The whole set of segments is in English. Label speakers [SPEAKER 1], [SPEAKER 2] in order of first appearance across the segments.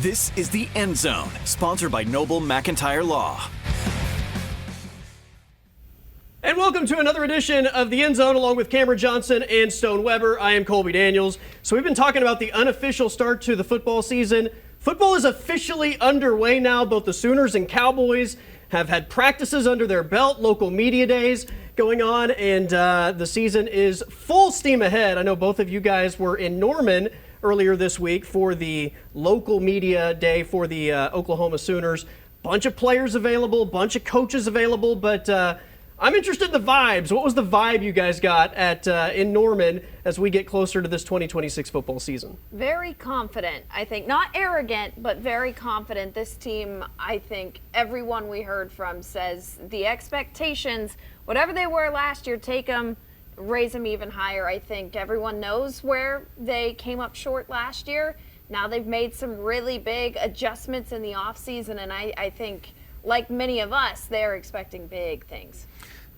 [SPEAKER 1] This is The End Zone, sponsored by Noble McIntyre Law.
[SPEAKER 2] And welcome to another edition of The End Zone along with Cameron Johnson and Stone Weber. I am Colby Daniels. So we've been talking about the unofficial start to the football season. Football is officially underway now. Both the Sooners and Cowboys have had practices under their belt, local media days going on, and the season is full steam ahead. I know both of you guys were in Norman earlier this week for the local media day for the Oklahoma Sooners. Bunch of players available, bunch of coaches available, but I'm interested in the vibes. What was the vibe you guys got at in Norman as we get closer to this 2026 football season?
[SPEAKER 3] Very confident, I think. Not arrogant, but very confident. This team, I think everyone we heard from says the expectations, whatever they were last year, take them, raise them even higher. I think everyone knows where they came up short last year. Now they've made some really big adjustments in the offseason, and I think, like many of us, they're expecting big things.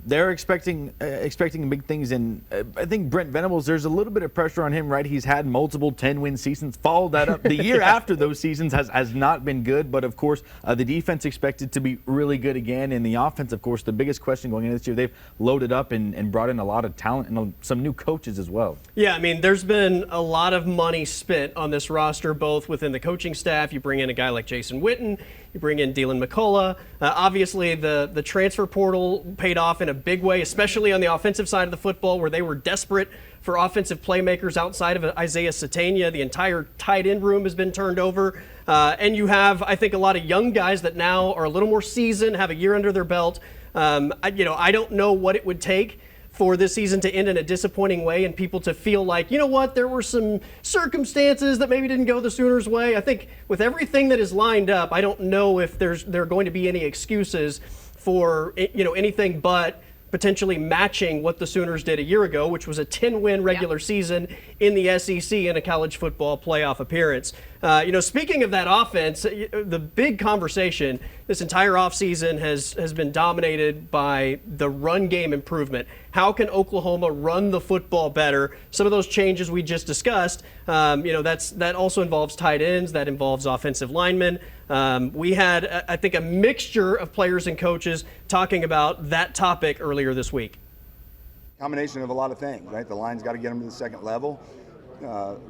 [SPEAKER 4] They're expecting big things, and I think Brent Venables, there's a little bit of pressure on him, right? He's had multiple 10-win seasons. Followed that up. The year after those seasons has not been good, but of course, the defense expected to be really good again, and the offense, of course, the biggest question going into this year, they've loaded up and brought in a lot of talent and some new coaches as well. Yeah,
[SPEAKER 2] I mean, there's been a lot of money spent on this roster, both within the coaching staff. You bring in a guy like Jason Witten, you bring in Dylan McCullough. Obviously, the transfer portal paid off in a big way, especially on the offensive side of the football, where they were desperate for offensive playmakers outside of Isaiah Satania. The entire tight end room has been turned over. And you have, I think, a lot of young guys that now are a little more seasoned, have a year under their belt. I don't know what it would take for this season to end in a disappointing way and people to feel like, you know what, there were some circumstances that maybe didn't go the Sooners' way. I think with everything that is lined up, I don't know if there are going to be any excuses for, anything but potentially matching what the Sooners did a year ago, which was a 10-win regular season in the SEC and a college football playoff appearance. Speaking of that offense, the big conversation this entire offseason has been dominated by the run game improvement. How can Oklahoma run the football better? Some of those changes we just discussed, that also involves tight ends, that involves offensive linemen. We had, I think, a mixture of players and coaches talking about that topic earlier this week.
[SPEAKER 5] Combination of a lot of things, right? The line's got to get them to the second level.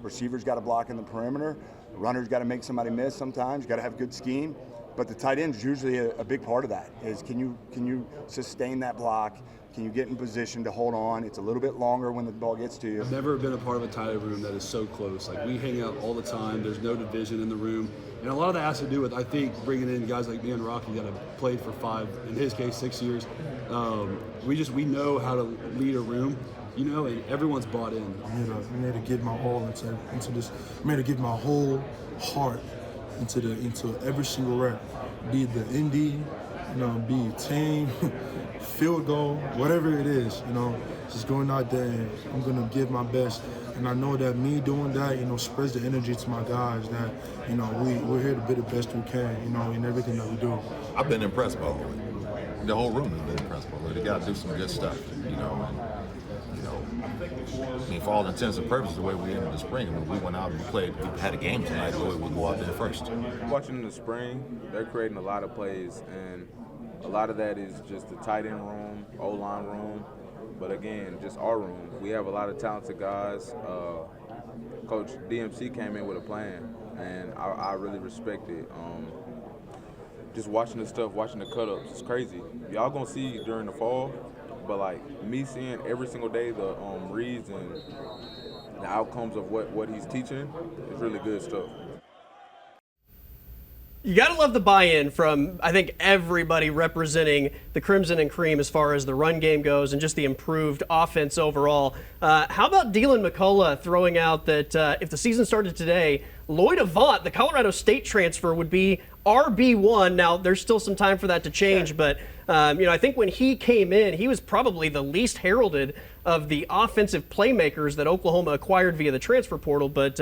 [SPEAKER 5] Receivers got to block in the perimeter. Runners got to make somebody miss sometimes. Got to have good scheme. But the tight end's usually a big part of that. Is can you sustain that block? Can you get in position to hold on? It's a little bit longer when the ball gets to you.
[SPEAKER 6] I've never been a part of a tight end room that is so close. Like, we hang out all the time. There's no division in the room. And a lot of that has to do with, I think, bringing in guys like me and Rocky that have played for 5, in his case, 6 years. We know how to lead a room, and everyone's bought in.
[SPEAKER 7] I'm here to give my all into this. I'm here to give my whole heart into every single rep. Be it the indie, be it team, field goal, whatever it is, just going out there and I'm gonna give my best. And I know that me doing that, spreads the energy to my guys that, we're here to be the best we can, in everything that we do.
[SPEAKER 8] I've been impressed by Lloyd. The whole room has been impressed by Lloyd. They got to do some good stuff, for all intents and purposes, the way we ended the spring, when we went out and we had a game tonight, Lloyd would go out there first.
[SPEAKER 9] Watching in the spring, they're creating a lot of plays, and a lot of that is just the tight end room, O-line room, but again, just our room. We have a lot of talented guys. Coach DMC came in with a plan, and I really respect it. Just watching the stuff, watching the cut-ups, it's crazy. Y'all gonna see during the fall, but like me seeing every single day the reads and the outcomes of what he's teaching is really good stuff.
[SPEAKER 2] You got to love the buy-in from, I think, everybody representing the Crimson and Cream as far as the run game goes and just the improved offense overall. How about Dylan McCullough throwing out that if the season started today, Lloyd Avant, the Colorado State transfer, would be RB1. Now, there's still some time for that to change, but I think when he came in, he was probably the least heralded of the offensive playmakers that Oklahoma acquired via the transfer portal. But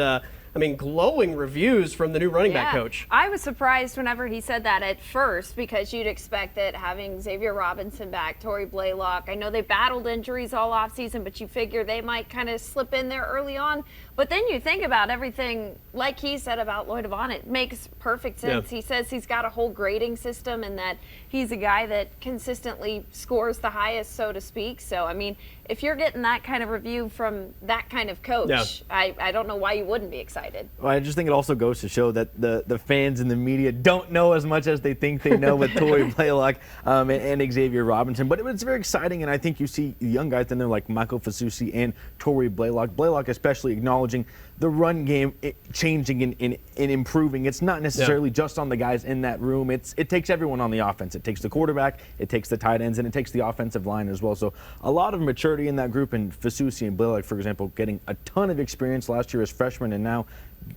[SPEAKER 2] I mean, glowing reviews from the new running back coach.
[SPEAKER 3] I was surprised whenever he said that at first, because you'd expect that having Xavier Robinson back, Torrey Blaylock, I know they battled injuries all offseason, but you figure they might kind of slip in there early on. But then you think about everything, like he said about Lloyd Vaughn, it makes perfect sense. He says he's got a whole grading system and that he's a guy that consistently scores the highest, so to speak. So, I mean, if you're getting that kind of review from that kind of coach, I don't know why you wouldn't be excited.
[SPEAKER 4] Well, I just think it also goes to show that the fans and the media don't know as much as they think they know with Torrey Blaylock and Xavier Robinson. But it's very exciting, and I think you see young guys in there like Michael Fasusi and Torrey Blaylock. Blaylock especially acknowledging the run game changing and improving. It's not necessarily just on the guys in that room. It takes everyone on the offense. It takes the quarterback, it takes the tight ends, and it takes the offensive line as well. So a lot of maturity in that group, and Fasusi and Blaylock, for example, getting a ton of experience last year as freshmen, and now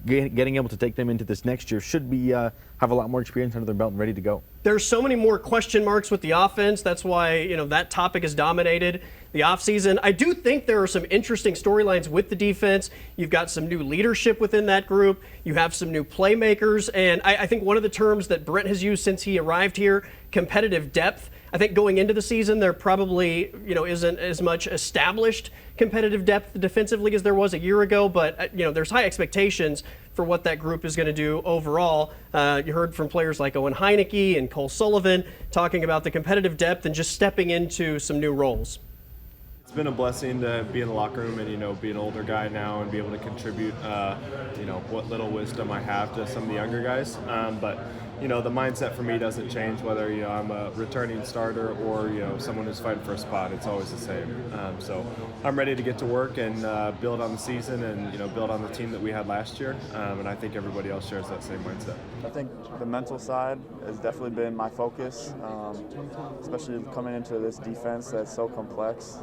[SPEAKER 4] getting able to take them into this next year should be have a lot more experience under their belt and ready to go.
[SPEAKER 2] There's so many more question marks with the offense. That's why, that topic has dominated the offseason. I do think there are some interesting storylines with the defense. You've got some new leadership within that group. You have some new playmakers. And I think one of the terms that Brent has used since he arrived here, competitive depth. I think going into the season, there probably, isn't as much established competitive depth defensively as there was a year ago. But, there's high expectations for what that group is going to do overall. You heard from players like Owen Heineke and Cole Sullivan talking about the competitive depth and just stepping into some new roles.
[SPEAKER 10] It's been a blessing to be in the locker room and, be an older guy now and be able to contribute, what little wisdom I have to some of the younger guys. But the mindset for me doesn't change whether, I'm a returning starter or, someone who's fighting for a spot. It's always the same. So I'm ready to get to work and build on the season and, build on the team that we had last year. And I think everybody else shares that same mindset.
[SPEAKER 11] I think the mental side has definitely been my focus, especially coming into this defense that's so complex.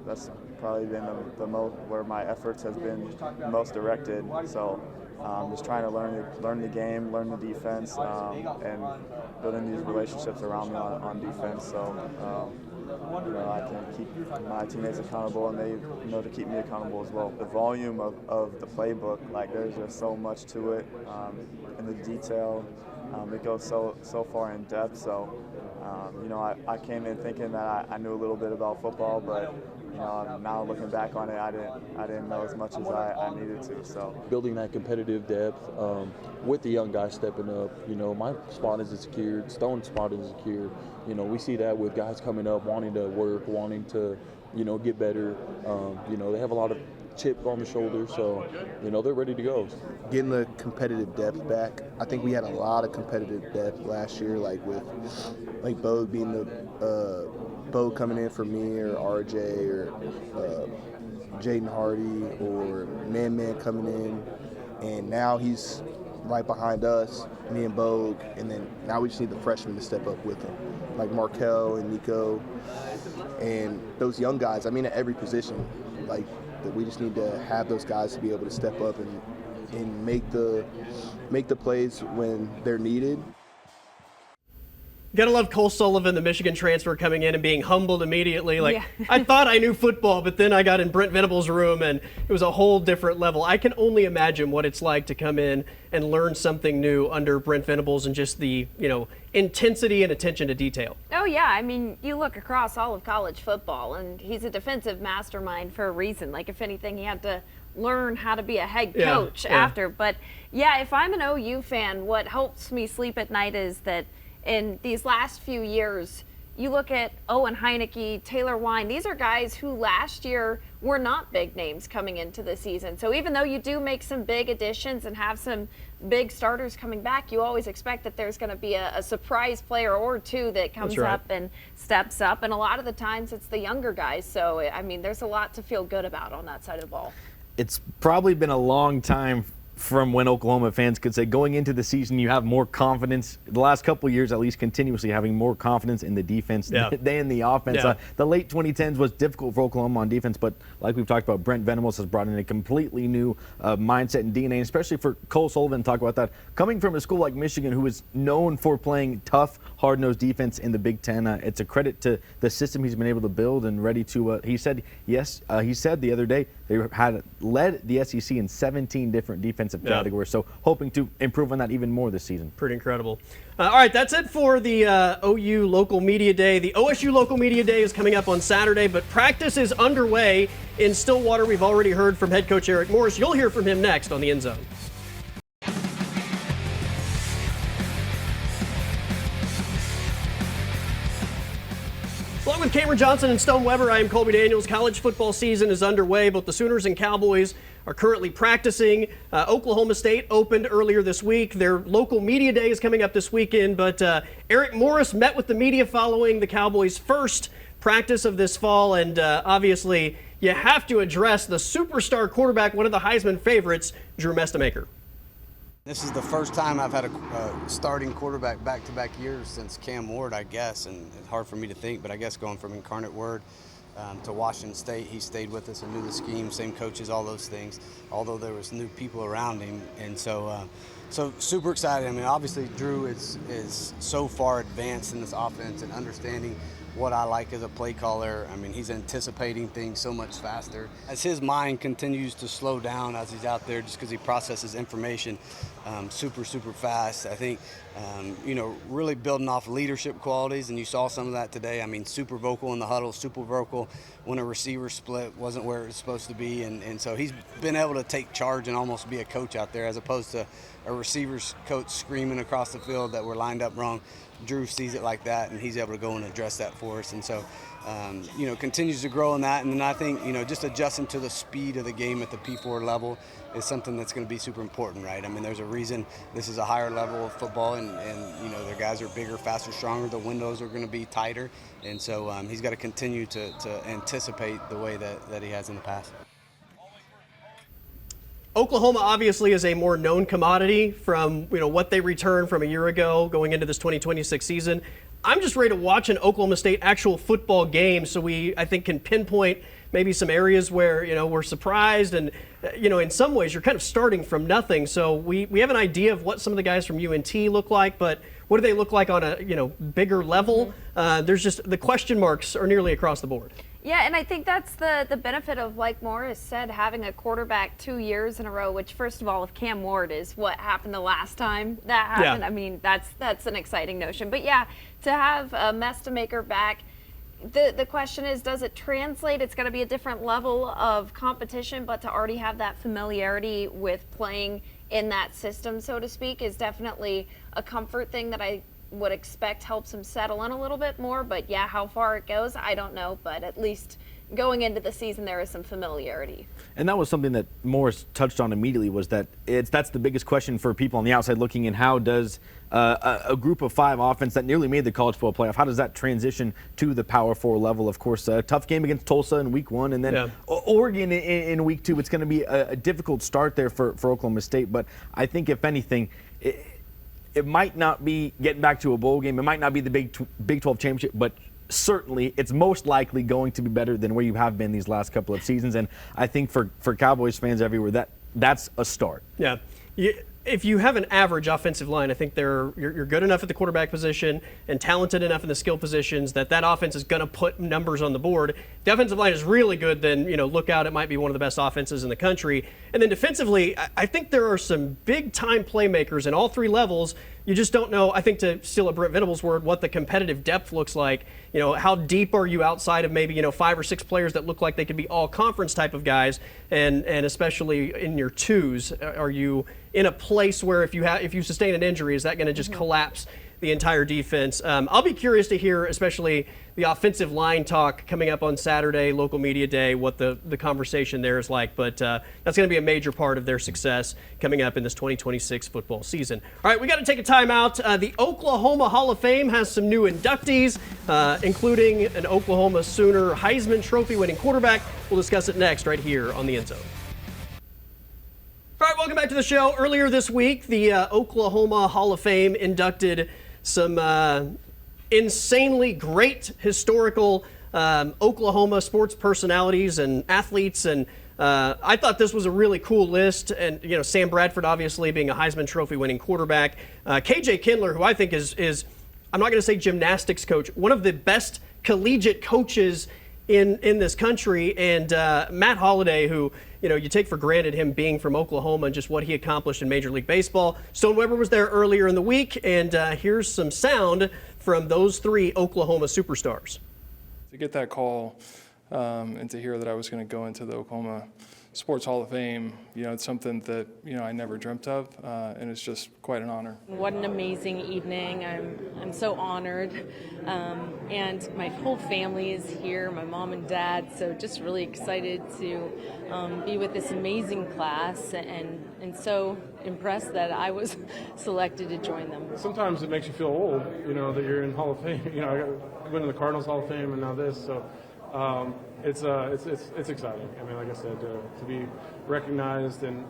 [SPEAKER 11] That's probably been the most where my efforts has been most directed. So just trying to learn the game, learn the defense, and building these relationships around me on defense. So I can keep my teammates accountable, and they to keep me accountable as well. The volume of the playbook, there's just so much to it, and the detail. It goes so far in depth. So I came in thinking that I knew a little bit about football, but now looking back on it, I didn't know as much as I needed to. So
[SPEAKER 12] building that competitive depth with the young guys stepping up. My spot is secured. Stone's spot is secured. We see that with guys coming up, wanting to work, wanting to get better. They have a lot of chip on the shoulder, so they're ready to go.
[SPEAKER 13] Getting the competitive depth back. I think we had a lot of competitive depth last year, with Bo being the Bo coming in for me, or RJ, or Jaden Hardy, or Man coming in, and now he's right behind us, me and Bo, and then now we just need the freshmen to step up with him, like Markel and Nico, and those young guys. At every position, that we just need to have those guys to be able to step up and make the plays when they're needed.
[SPEAKER 2] Gotta love Cole Sullivan, the Michigan transfer, coming in and being humbled immediately. I thought I knew football, but then I got in Brent Venables' room and it was a whole different level. I can only imagine what it's like to come in and learn something new under Brent Venables and just the, intensity and attention to detail.
[SPEAKER 3] Oh, yeah. You look across all of college football, and he's a defensive mastermind for a reason. If anything, he had to learn how to be a head coach after. But, if I'm an OU fan, what helps me sleep at night is that in these last few years, you look at Owen Heineke, Taylor Wine, these are guys who last year were not big names coming into the season. So even though you do make some big additions and have some big starters coming back, you always expect that there's going to be a surprise player or two that comes up and steps up. And a lot of the times it's the younger guys. So, there's a lot to feel good about on that side of the ball.
[SPEAKER 4] It's probably been a long time from when Oklahoma fans could say going into the season you have more confidence. The last couple of years, at least, continuously having more confidence in the defense than the offense. The late 2010s was difficult for Oklahoma on defense, but like we've talked about, Brent Venables has brought in a completely new mindset and DNA, especially for Cole Sullivan. Talk about that. Coming from a school like Michigan, who is known for playing tough, hard-nosed defense in the Big Ten, it's a credit to the system he's been able to build and ready to. He said the other day they had led the SEC in 17 different defensive defensive category. So hoping to improve on that even more this season.
[SPEAKER 2] Pretty incredible. All right, that's it for the OU Local Media Day. The OSU Local Media Day is coming up on Saturday, but practice is underway in Stillwater. We've already heard from head coach Eric Morris. You'll hear from him next on the End Zone. Along with Cameron Johnson and Stone Weber, I am Colby Daniels. College football season is underway. Both the Sooners and Cowboys are currently practicing. Oklahoma State opened earlier this week. Their local media day is coming up this weekend, but Eric Morris met with the media following the Cowboys' first practice of this fall, and obviously you have to address the superstar quarterback, one of the Heisman favorites, Drew Mestemaker.
[SPEAKER 14] This is the first time I've had a starting quarterback back-to-back years since Cam Ward, I guess, and it's hard for me to think, but I guess going from Incarnate Word to Washington State, he stayed with us and knew the scheme, same coaches, all those things, although there was new people around him, and so super excited. I mean, obviously Drew is so far advanced in this offense and understanding what I like as a play caller. I mean, he's anticipating things so much faster. As his mind continues to slow down as he's out there, just because he processes information super fast, I think, really building off leadership qualities, and you saw some of that today. I mean, super vocal in the huddle, super vocal when a receiver split wasn't where it was supposed to be, and so he's been able to take charge and almost be a coach out there as opposed to a receivers coach screaming across the field that we're lined up wrong. Drew sees it like that, and he's able to go and address that for us. And so, continues to grow in that. And then I think, just adjusting to the speed of the game at the P4 level is something that's going to be super important, right? I mean, there's a reason this is a higher level of football, and their guys are bigger, faster, stronger. The windows are going to be tighter. And so he's got to continue to anticipate the way that he has in the past.
[SPEAKER 2] Oklahoma obviously is a more known commodity from what they returned from a year ago going into this 2026 season. I'm just ready to watch an Oklahoma State actual football game so I think can pinpoint maybe some areas where we're surprised, and in some ways you're kind of starting from nothing. So we have an idea of what some of the guys from UNT look like, but what do they look like on a bigger level? There's just the question marks are nearly across the board.
[SPEAKER 3] Yeah, and I think that's the benefit of, like Morris said, having a quarterback 2 years in a row, which, first of all, if Cam Ward is what happened the last time that happened, I mean, that's an exciting notion. But, yeah, to have Mestemaker back, the question is, does it translate? It's going to be a different level of competition, but to already have that familiarity with playing in that system, so to speak, is definitely a comfort thing that I would expect helps him settle in a little bit more. But yeah, how far it goes, I don't know, but at least going into the season there is some familiarity. And that was something that Morris touched on immediately, was that that's the biggest question for people on the outside looking in. How does a group of 5 offense that nearly made the college football playoff, how does that transition to the Power 4 level? Of course, a tough game against Tulsa in week 1, and then Oregon in week 2. It's going to be a difficult start there for Oklahoma State, but I think if anything, it might not be getting back to a bowl game. It might not be the Big 12 championship, but certainly it's most likely going to be better than where you have been these last couple of seasons. And I think for Cowboys fans everywhere, that's a start. Yeah. If you have an average offensive line, I think you're good enough at the quarterback position and talented enough in the skill positions that offense is going to put numbers on the board. If the offensive line is really good, then look out, it might be one of the best offenses in the country. And then defensively, I think there are some big-time playmakers in all 3 levels. You just don't know, I think, to steal a Brent Venables' word, what the competitive depth looks like. How deep are you outside of maybe 5 or 6 players that look like they could be all-conference type of guys, and especially in your 2s, are you in a place where if you sustain an injury, is that going to just collapse the entire defense? I'll be curious to hear, especially the offensive line talk coming up on Saturday, local media day, what the conversation there is like. But that's going to be a major part of their success coming up in this 2026 football season. All right, we got to take a timeout. The Oklahoma Hall of Fame has some new inductees, including an Oklahoma Sooner Heisman Trophy winning quarterback. We'll discuss it next right here on the End Zone. All right, welcome back to the show. Earlier this week, the Oklahoma Hall of Fame inducted some insanely great historical Oklahoma sports personalities and athletes, and I thought this was a really cool list. And Sam Bradford obviously being a Heisman Trophy winning quarterback, KJ Kindler, who I think is I'm not going to say gymnastics coach, one of the best collegiate coaches
[SPEAKER 2] in this country. And Matt Holliday, who you take for granted him being from Oklahoma and just what he accomplished in Major League Baseball. Stone Weber was there earlier in the week, and here's some sound from those 3 Oklahoma superstars.
[SPEAKER 15] To get that call and to hear that I was going to go into the Oklahoma Sports Hall of Fame, it's something that, I never dreamt of, and it's just quite an honor.
[SPEAKER 16] What an amazing evening. I'm so honored. And my whole family is here, my mom and dad, so just really excited to be with this amazing class and so impressed that I was selected to join them.
[SPEAKER 17] Sometimes it makes you feel old, that you're in Hall of Fame. I went in the Cardinals Hall of Fame and now this, so it's exciting. I mean, like I said, to be recognized in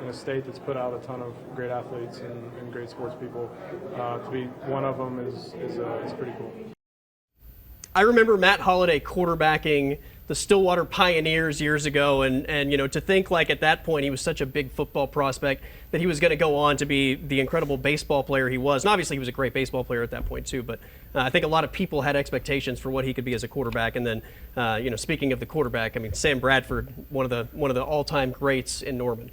[SPEAKER 17] a state that's put out a ton of great athletes and great sports people, to be one of them is pretty cool.
[SPEAKER 2] I remember Matt Holliday quarterbacking the Stillwater Pioneers years ago, and to think like at that point he was such a big football prospect that he was going to go on to be the incredible baseball player he was. And obviously he was a great baseball player at that point too, but I think a lot of people had expectations for what he could be as a quarterback. And then speaking of the quarterback, I mean, Sam Bradford, one of the all-time greats in Norman.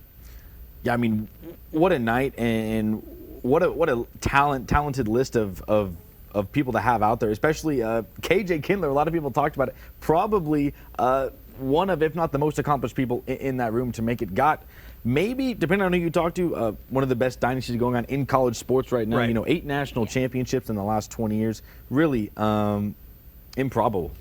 [SPEAKER 4] Yeah, I mean, what a night, and what a talented list of people to have out there, especially KJ Kindler. A lot of people talked about it. Probably one of, if not the most accomplished people in that room to make it. Got maybe, depending on who you talk to, one of the best dynasties going on in college sports right now.
[SPEAKER 2] Right.
[SPEAKER 4] 8 national championships in the last 20 years. Really improbable.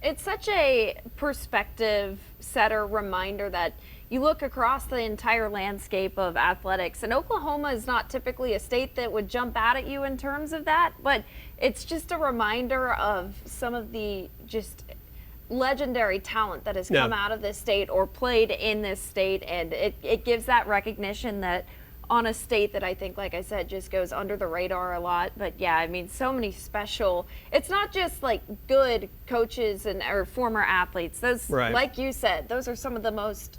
[SPEAKER 3] It's such a perspective setter reminder that you look across the entire landscape of athletics, and Oklahoma is not typically a state that would jump out at you in terms of that, but it's just a reminder of some of the just legendary talent that has come out of this state or played in this state, and it gives that recognition that on a state that I think, like I said, just goes under the radar a lot. But yeah, I mean, so many special, it's not just like good coaches or former athletes. Those, like you said, those are some of the most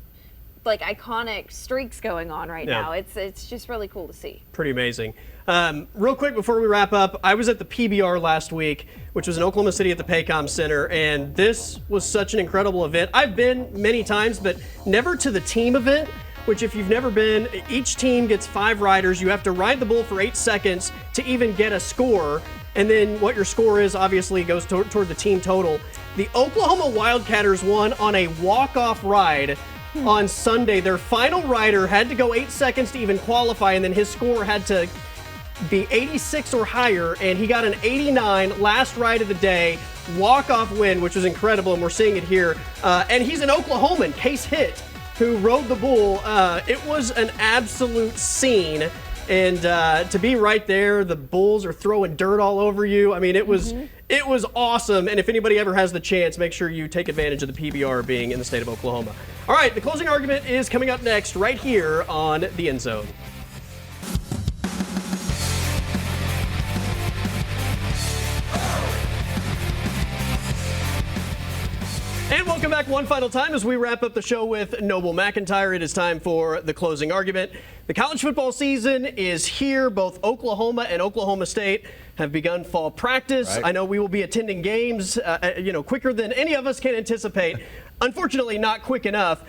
[SPEAKER 3] like iconic streaks going on right now. It's just really cool to see.
[SPEAKER 2] Pretty amazing. Real quick before we wrap up, I was at the PBR last week, which was in Oklahoma City at the Paycom Center, and this was such an incredible event. I've been many times, but never to the team event, which if you've never been, each team gets 5 riders. You have to ride the bull for 8 seconds to even get a score, and then what your score is obviously goes toward the team total. The Oklahoma Wildcatters won on a walk-off ride on Sunday. Their final rider had to go 8 seconds to even qualify, and then his score had to be 86 or higher, and he got an 89 last ride of the day, walk-off win, which was incredible, and we're seeing it here. And he's an Oklahoman, Case Hitt, who rode the bull. It was an absolute scene, and to be right there, the bulls are throwing dirt all over you. I mean, it was awesome, and if anybody ever has the chance, make sure you take advantage of the PBR being in the state of Oklahoma. All right, the closing argument is coming up next right here on The End Zone. And welcome back one final time as we wrap up the show with Noble McIntyre. It is time for the closing argument. The college football season is here. Both Oklahoma and Oklahoma State have begun fall practice. Right. I know we will be attending games, quicker than any of us can anticipate. Unfortunately, not quick enough.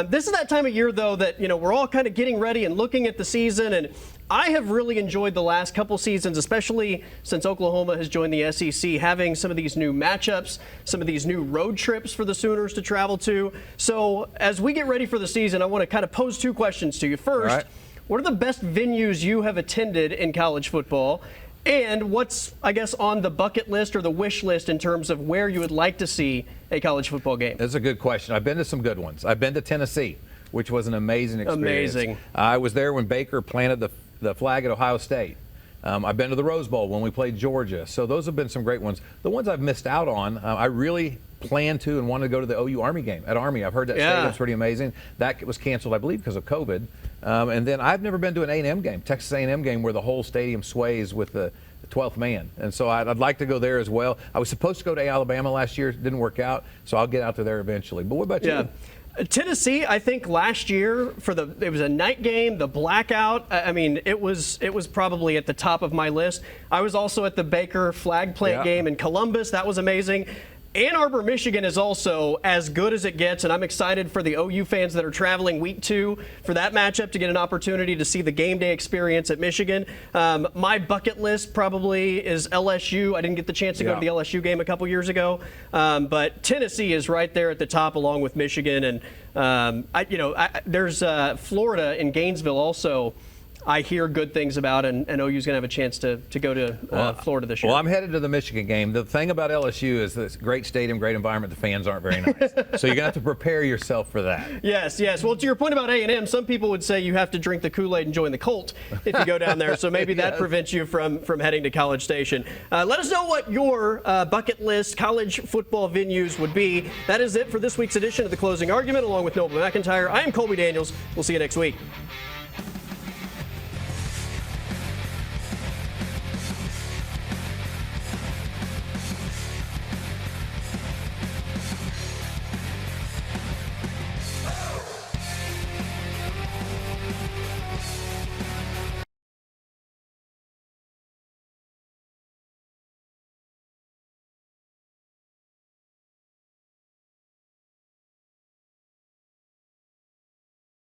[SPEAKER 2] This is that time of year, though, that we're all kind of getting ready and looking at the season. And I have really enjoyed the last couple seasons, especially since Oklahoma has joined the SEC, having some of these new matchups, some of these new road trips for the Sooners to travel to. So as we get ready for the season, I want to kind of pose 2 questions to you. First, what are the best venues you have attended in college football? And what's, I guess, on the bucket list or the wish list in terms of where you would like to see a college football game?
[SPEAKER 18] That's a good question. I've been to some good ones. I've been to Tennessee, which was an amazing experience.
[SPEAKER 2] Amazing.
[SPEAKER 18] I was there when Baker planted the flag at Ohio State. I've been to the Rose Bowl when we played Georgia. So those have been some great ones. The ones I've missed out on, I really plan to and want to go to the OU Army game at Army. I've heard that stadium's pretty amazing. That was canceled, I believe, because of COVID. And then I've never been to an A&M game, Texas A&M game, where the whole stadium sways with the 12th man. And so I'd like to go there as well. I was supposed to go to Alabama last year. It didn't work out. So I'll get out to there eventually. But what about you?
[SPEAKER 2] Tennessee, I think last year it was a night game, the blackout. I mean, it was probably at the top of my list. I was also at the Baker flag plant game in Columbus. That was amazing. Ann Arbor, Michigan is also as good as it gets, and I'm excited for the OU fans that are traveling week 2 for that matchup to get an opportunity to see the game day experience at Michigan. My bucket list probably is LSU. I didn't get the chance to go to the LSU game a couple years ago, but Tennessee is right there at the top along with Michigan, and there's Florida in Gainesville also. I hear good things about, and OU's going to have a chance to go to Florida this year.
[SPEAKER 18] Well, I'm headed to the Michigan game. The thing about LSU is this great stadium, great environment. The fans aren't very nice. So you're going to have to prepare yourself for that.
[SPEAKER 2] Yes. Well, to your point about A&M, some people would say you have to drink the Kool-Aid and join the cult if you go down there. So maybe that prevents you from heading to College Station. Let us know what your bucket list college football venues would be. That is it for this week's edition of The Closing Argument, along with Noble McIntyre. I am Colby Daniels. We'll see you next week.